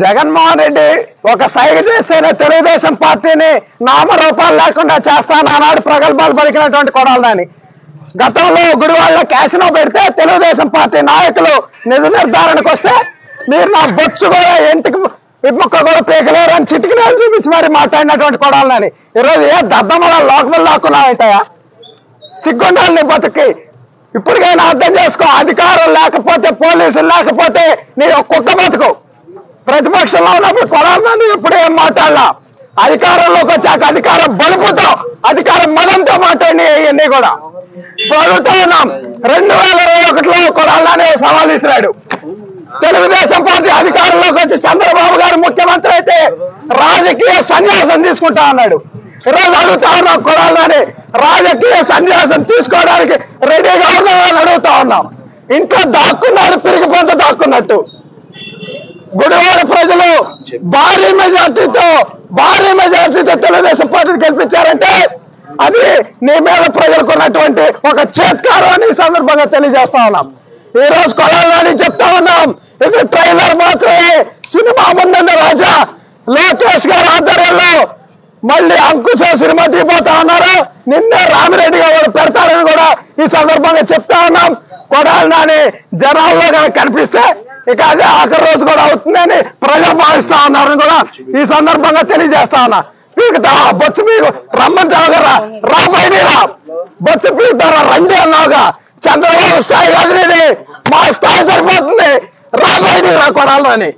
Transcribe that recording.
జగన్మోహన్ రెడ్డి ఒక సైగ చేస్తేనే తెలుగుదేశం పార్టీని నామరూపాలు లేకుండా చేస్తాను ఆనాడు ప్రగల్భాలు పలికినటువంటి కొడాలని గతంలో గుడివాళ్ళ క్యాసినో పెడితే తెలుగుదేశం పార్టీ నాయకులు నిజ నిర్ధారణకు వస్తే మీరు నా బొచ్చు కూడా ఇంటికి ముక్క కూడా పీకలేరు అని చిటికి నేను చూపించి మరి మాట్లాడినటువంటి కొడాలని ఈరోజు ఏ దద్దమ్మల లోకములు లాక్కున్నాయంటాయా? సిగ్గుండాలని బతుకి ఇప్పటికైనా అర్థం చేసుకో. అధికారం లేకపోతే పోలీసులు లేకపోతే నీ కుక్క బతుకు. ప్రతిపక్షంలో ఉన్నప్పుడు కొడాలని ఎప్పుడు ఏం మాట్లాడలా, అధికారంలోకి వచ్చాక అధికారం బలుపుతో అధికారం మదంతో మాట్లాడి ఇవన్నీ కూడా ప్రభుత్వం ఉన్నాం. 2021లో కొడాలని సవాల్ ఇసిరాడు. తెలుగుదేశం పార్టీ అధికారంలోకి వచ్చి చంద్రబాబు గారు ముఖ్యమంత్రి అయితే రాజకీయ సన్యాసం తీసుకుంటా అన్నాడు. ఈరోజు అడుగుతా ఉన్నాం కొడాలని రాజకీయ సన్యాసం తీసుకోవడానికి రెడీగా ఉన్నామని అడుగుతా ఉన్నాం. ఇంట్లో దాక్కున్నాడు, పిరిగి పొంత దాక్కున్నట్టు. గుడివాడ ప్రజలు భారీ మెజార్టీతో తెలుగుదేశం పార్టీని గెలిపించారంటే అది నీ మీద ప్రజలకు ఉన్నటువంటి ఒక చేత్కారం అని ఈ సందర్భంగా తెలియజేస్తా ఉన్నాం. ఈ రోజు కొడాలని చెప్తా ఉన్నాం, ఇది ట్రైలర్ మాత్రమే. సినిమా ముందున్న రాజా లోకేష్ గారి ఆధ్వర్యంలో మళ్ళీ అంకుశ సినిమా తీపోతా ఉన్నారు. నిన్నే రామిరెడ్డి గారు పెడతారని కూడా ఈ సందర్భంగా చెప్తా ఉన్నాం. కొడాలని జనాల్లో కనిపిస్తే ఇక అదే ఆఖరి రోజు కూడా అవుతుందని ప్రజలు భావిస్తా ఉన్నారని కూడా ఈ సందర్భంగా తెలియజేస్తా ఉన్నా. పీకుతా బొచ్చు పీకు రమ్మంటావు కదా, రా బయటిరా, బొచ్చు పీకుతారా రండి అన్నావుగా. చంద్రబాబు స్థాయి కాదు ఇది, మా స్థాయి సరిపోతుంది, రా బయటికి రా కొడాలని.